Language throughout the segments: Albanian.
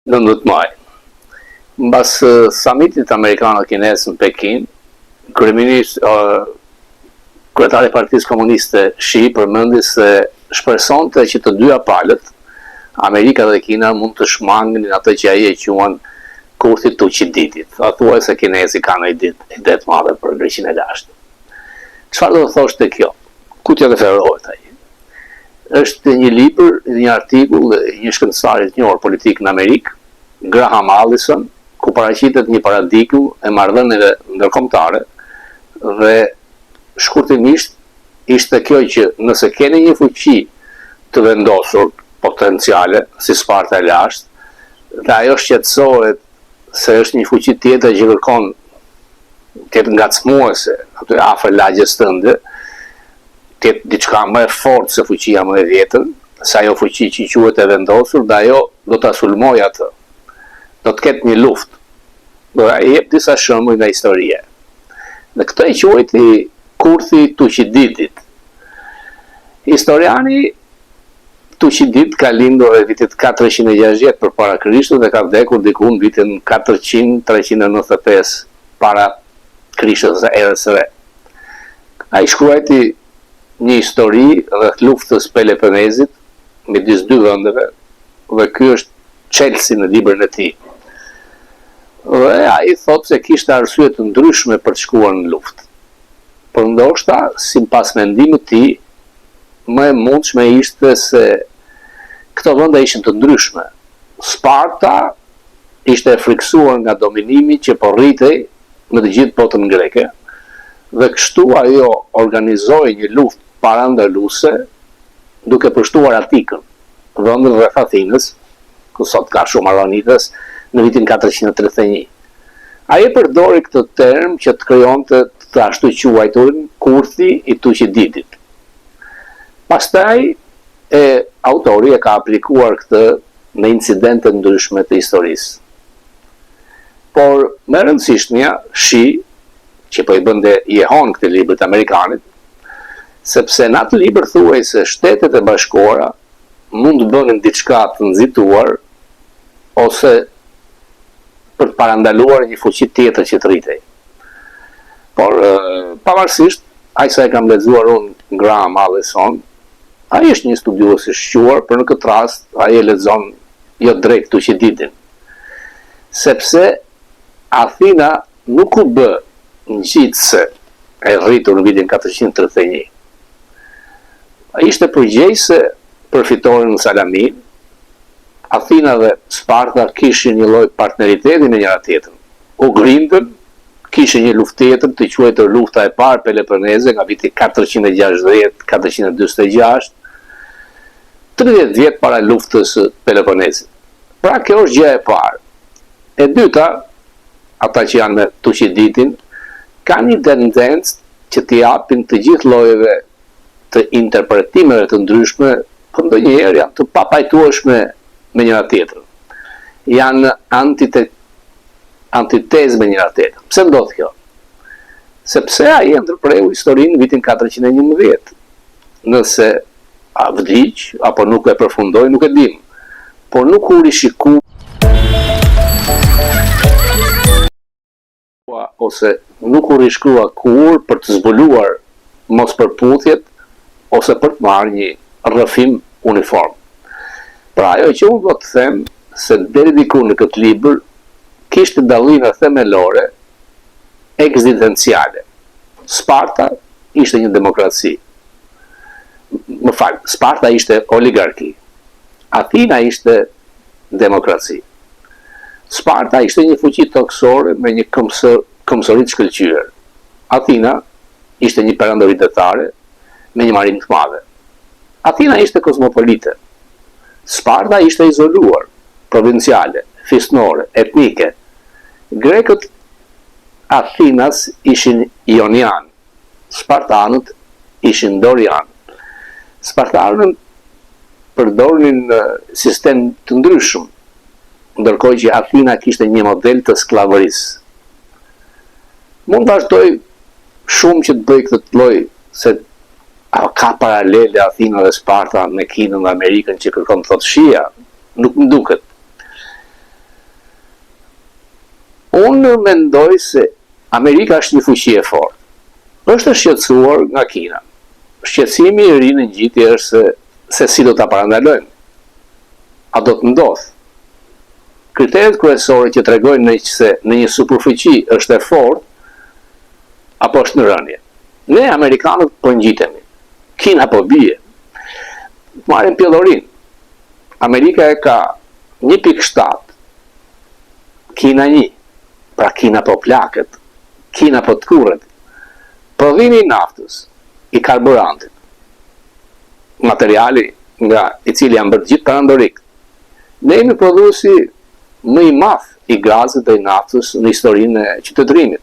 19 maj. Mbas summitit amerikano-kinez në Pekin, kryetari i Partisë Komuniste Shi përmendi se shpresonte që të dyja palët, Amerika dhe Kina, mund të shmangnin atë që ai e quan kurthi të Thucydidet. Thuaj se kinezi kanë ide të madhe për Greqinë e lashtë. Çfarë do të thoshte kjo? Ku t'ja referohet ai? Është një libër, një artikull i një shkencëtari të njohur politik në Amerikë, Graham Allison, ku paraqitet një paradigmë e marrëdhënieve ndërkombëtare dhe shkurtimisht ishte kjo që nëse keni një fuqi të vendosur potenciale si Sparta e lashtë dhe ajo shqetësohet se është një fuqi tjetër që kërkon të jetë ngacmuese aty afër lagjes tënde, të jetë diçka më e fortë se fuqia më e vjetër, se ajo fuqi që quhet e vendosur, dhe ajo do ta sulmojë atë. Do të ketë një luftë. Do ai jep disa shembuj nga historia. Dhe këtë e quajti kurthi Thucydidit. Historiani Thucydid ka lindur në vitin 460 përpara Krishtit dhe ka vdekur diku në vitin 400-395 para Krishtit dhe erës së re. Ai shkruajti një histori rreth luftës Peloponezit midis dy vendeve dhe ky është Chelsea në librin e tij. Dhe ai thotë se kishte arsye të ndryshme për të shkuar në luftë. Por ndoshta, sipas mendimit të tij, më e mundshme ishte se këto vende ishin të ndryshme. Sparta ishte e friksuar nga dominimi që po rritej në të gjithë botën greke, dhe kështu ajo organizoi një luftë parandaluese duke përshtuar Atikën, vendin rreth Athinës, ku sot ka shumë aronitës, në vitin 431. Ai e përdori këtë term që të krijonte të ashtu quajturin kurthi i Thucydidit. Pastaj autori e ka aplikuar këtë në incidente ndryshme të historisë. Por më rëndësishmja, Shi, që po i bënte jehon këtë libër të Amerikanit, sepse në atë libër thuaj se Shtetet e Bashkuara mund të bënin diçka të nxituar ose për të parandaluar një fuqi tjetër që të rritej. Por pavarësisht, ai sa e kam lexuar unë Graham Allison, ai është një studiues i shquar, por në këtë rast ai e lexon jo drejt Thucydidin. Sepse Athina nuk u bë ngjitse e rritur në vitin 431. Ai ishte përgjegjëse për fitoren në Salamin. Athina dhe Sparta kishin një lloj partneriteti me njëra tjetrën. U grindën, kishin një luftë tjetër të quajtur lufta e parë Peloponeze nga viti 460-446, 30 vjet para luftës Peloponezit. Pra kjo është gjëja e parë. E dyta, ata që janë me Thucydidin, kanë një tendencë që t'i japin të gjithë llojeve të interpretimeve të ndryshme, por ndonjëherë janë të papajtueshme me njëra tjetrën. Janë antitezë me njëra tjetrën. Pse ndodh kjo? Sepse ai ndërpreu historinë në vitin 411. Nëse a vdiq apo nuk e përfundoi, nuk e dim. Por nuk u rishiku ose nuk u rishkrua kur për të zbuluar mos përputhjet ose për të marrë një rrëfim uniform. Pra ajo që unë do të them se deri diku në këtë libër kishte dallime themelore ekzistenciale. Sparta ishte një demokraci. Sparta ishte oligarki. Athina ishte demokraci. Sparta ishte një fuqi toksore me një këmbësori të shkëlqyer. Athina ishte një perandoritetare me një marinë të madhe. Athina ishte kozmopolite. Sparta ishte izoluar, provinciale, fisnore, etnike. Grekët Athinas ishin ionian, spartanët ishin dorian. Spartanët përdornin sistem të ndryshëm, ndërkohë që Athina kishte një model të skllavërisë. Mund vazhdoj shumë që të bëj këtë lloj, se ka paralele Athina dhe Sparta me Kinën dhe Amerikën që kërkon të thotë Shia, nuk më duket. mendoj se Amerika është një fuqi e fortë. Është shqetësuar nga Kina. Shqetësimi I ri në ngjitje është se si do ta parandalojmë. A do të ndodhë? Kriteret kryesore që tregojnë se në një superfuqi është e fortë apo është në rënje. Ne amerikanët po ngjitemi. Kina po bie. Marrim pjellorin. Amerika e ka 1.7, Kina 1. Pra Kina po plaket, Kina po të kurret. Prodhimi I naftës, I karburantit, materiali nga I cili janë bërë gjithë perandorik. Ne jemi prodhuesi më I madh I gazit dhe I naftës në historinë e qytetërimit.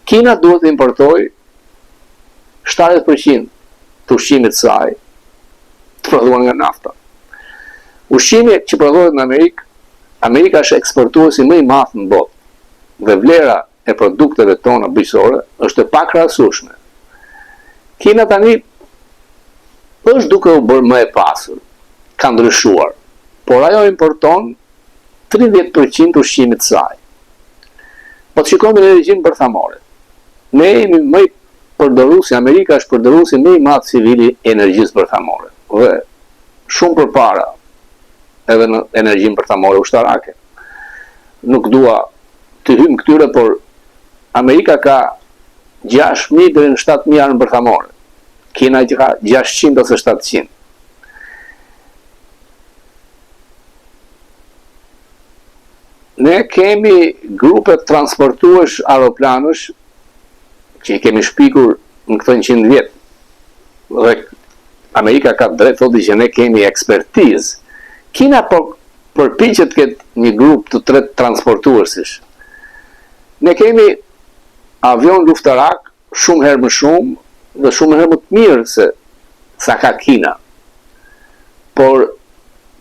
Kina duhet të importojë 70% të ushqimit të saj të prodhuar nga nafta. Ushqimi që prodhohet në Amerikë, Amerika është eksportuesi më I madh në botë dhe vlera e produkteve tona bujqësore është e pakrahasueshme. Kina tani është duke u bërë më e pasur, ka ndryshuar, por ajo importon 30% të ushqimit të saj. Po të shikojmë në energjinë bërthamore. Ne jemi më I përdoruesi, Amerika është përdoruesi më I madh civili I energjisë bërthamore dhe shumë përpara edhe në energjinë bërthamore ushtarake. Nuk dua të hym këtyre, por Amerika ka 6.000 deri në 7.000 armë bërthamore. Kina ka 600 ose 700. Ne kemi grupe transportuesh aeroplanësh që I kemi shpikur në këto 100 vjet. Dhe Amerika ka drejt thotë që ne kemi ekspertizë. Kina po përpiqet të ketë një grup të tretë transportuesish. Ne kemi avion luftarak shumë herë më shumë dhe shumë herë më të mirë se sa ka Kina. Por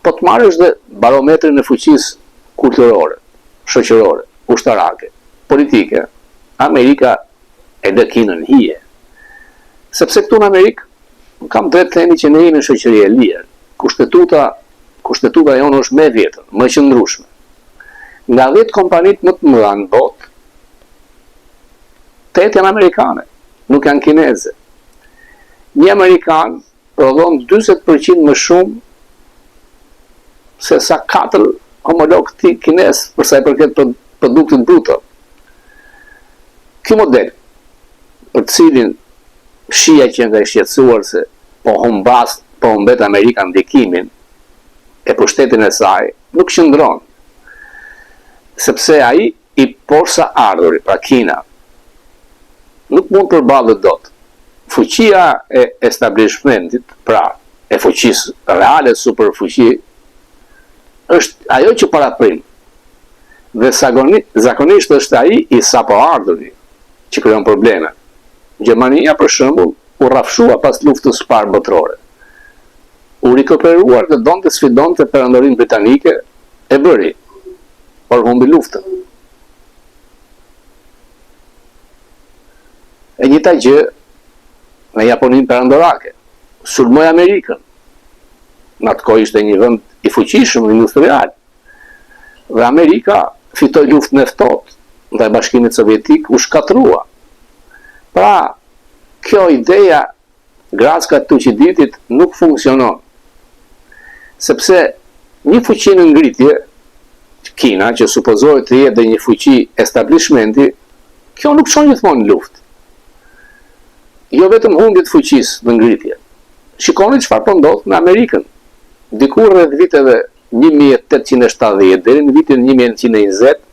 po të marrësh dhe barometrin e fuqisë kulturore, shoqërore, ushtarake, politike, Amerika e lë Kinën hije. Sepse këtu në Amerikë kam drejt të themi që ne jemi në shoqëri e lirë. Kushtetuta jonë është më e vjetër, më e qëndrueshme. Nga 10 kompanitë më të mëdha në botë, 8 janë amerikane, nuk janë kineze. Një amerikan prodhon 40% më shumë se sa 4 homolog të kinez për sa I përket produktit bruto. Ky model, për të cilin shija që nga I shqetësuar se po humbet Amerika ndikimin e pushtetin e saj, nuk qëndron. Sepse ai I porsa ardhuri, pra Kina, nuk mund përballet dot. Fuqia e establishmentit, pra e fuqisë reale superfuqi, është ajo që paraprim. Dhe zakonisht është ai I sapo ardhuri që krijon probleme. Gjermania, për shembull, u rrafshua pas luftës së parë botërore. U rikuperuar dhe donte sfidonte perandorinë britanike, e bëri, por humbi luftën. E njëjta gjë në Japoninë perandorake, sulmoi Amerikën. Në atë kohë ishte një vend I fuqishëm industrial. Dhe Amerika fitoi luftën e ftohtë ndaj Bashkimit Sovjetik, u shkatrua. Pra, kjo ideja Gracka Tuqiditit nuk funksionon. Sepse një fuqi në ngritje, Kina, që supozohet të jetë një fuqi establishmenti, kjo nuk çon gjithmonë në luftë. Jo vetëm humbje të fuqisë në ngritje. Shikoni çfarë po ndodh në Amerikën. Diku rreth viteve 1870 deri në vitin 1920,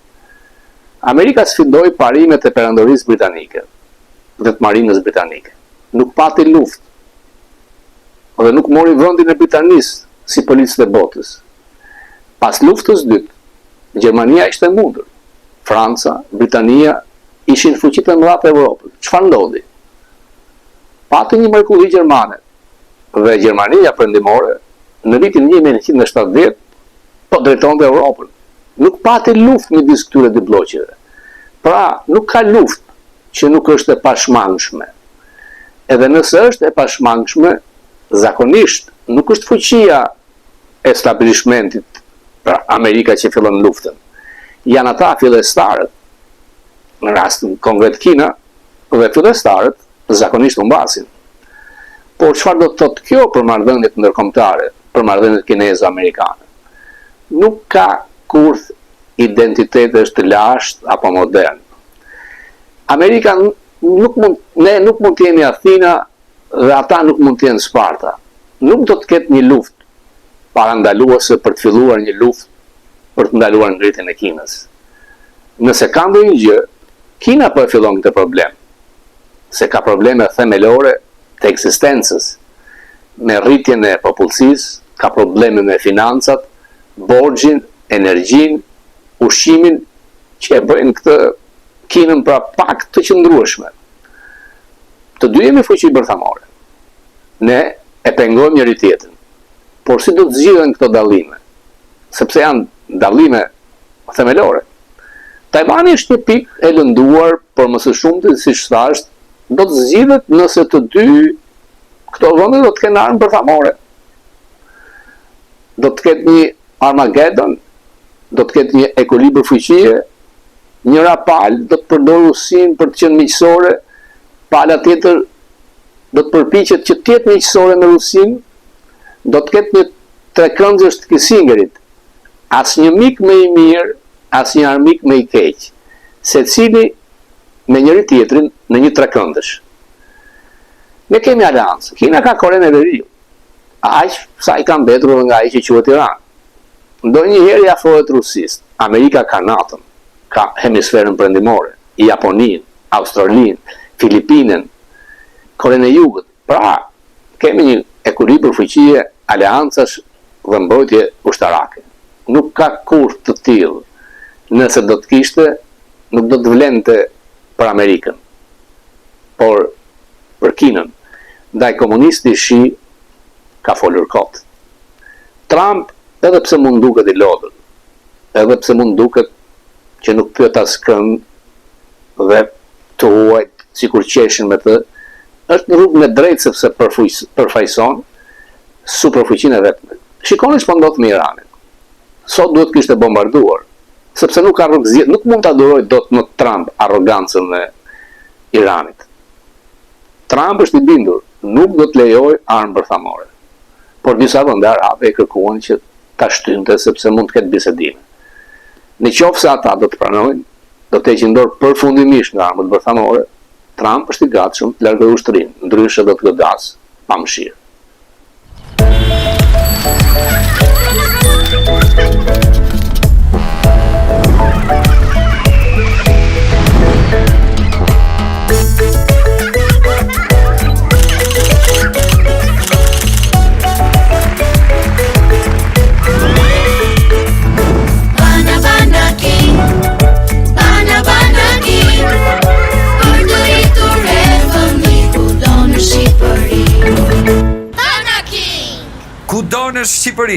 Amerika sfidoi parimet e perandorisë britanike dhe të marinës britanike. Nuk pati luftë. Dhe nuk mori vendin e Britanisë si policë e botës. Pas luftës së dytë, Gjermania ishte mundur. Franca, Britania ishin fuqitë e mëdha të Evropës. Çfarë ndodhi? Pati një mrekulli gjermane. Dhe Gjermania perëndimore në vitin 1970 po drejtonte Evropën. Nuk pati luftë midis këtyre dy bloqeve. Pra, nuk ka luftë që nuk është e pashmangshme. Edhe nëse është e pashmangshme, zakonisht nuk është fuqia e establishmentit, pra Amerika që fillon luftën. Janë ata fillestarët, në rastin konkret Kina dhe fillestarët zakonisht u mbasin. Por çfarë do të thotë kjo për marrëdhëniet ndërkombëtare, për marrëdhëniet kineze-amerikane? Nuk ka kurth identitetesh të lashtë apo modern. Amerika ne nuk mund të jemi Athina dhe ata nuk mund të jenë Sparta. Nuk do të ketë një luftë parandaluese për të filluar një luftë për të ndaluar ngritjen e Kinës. Nëse ka ndonjë gjë, Kina po e fillon këtë problem. Se ka probleme themelore të ekzistencës, me rritjen e popullsisë, ka probleme me financat, borxhin, energjinë, ushqimin, që e bëjnë këtë Kinën pra pak të qëndrueshme. Të dy jemi fuqi bërthamore. Ne e pengojmë njëri tjetrin. Por si do të zgjidhen këto dallime? Sepse janë dallime themelore. Tajvani është një pikë e lënduar, por më së shumti, siç thash, do të zgjidhet nëse të dy këto vende do të kenë armë bërthamore. Do të ketë një Armageddon, do të ketë një ekuilibër fuqie, njëra palë do të përdorë Rusinë për të qenë miqësore, pala tjetër do të përpiqet që të jetë miqësore me Rusinë, do të ketë një trekëndësh të Kissingerit, asnjë mik më i mirë, asnjë armik më i keq, secili me njëri tjetrin në një trekëndësh. Ne kemi aleancë. Kina ka Korenë e Veriut. Aq sa i ka mbetur nga ai që quhet Iran. Ndonjëherë i afrohet Rusisë. Amerika ka NATO-n, ka hemisferën perëndimore, Japoninë, Australinë, Filipinën, Korenë e Jugut. Pra, kemi një ekuilibër fuqie, aleancash dhe mbrojtje ushtarake. Nuk ka kurrë të tillë. Nëse do të kishte, nuk do të vlente për Amerikën, por për Kinën. Ndaj komunisti Shi ka folur kot. Trump, edhe pse mund duket i lodhur, edhe pse mund duket që nuk pyet askënd dhe të huajt sikur qeshin me të, është në rrugën e drejtë sepse përfaqëson superfuqinë e vetme. Shikoni ç'po ndodh me Iranin. Sot duhet kishte bombarduar, sepse nuk ka rrugë zgjedhje, nuk mund ta durojë dot më Trump arrogancën e Iranit. Trump është i bindur, nuk do të lejojë armë bërthamore. Por disa vende arabe e kërkuan që ta shtynte sepse mund të ketë bisedime. Në qoftë se ata do të pranojnë, do të heqin dorë përfundimisht nga armët bërthamore, Trump është i gatshëm të largojë ushtrinë, ndryshe do të godasë pa mëshirë. Kudo në Shqipëri.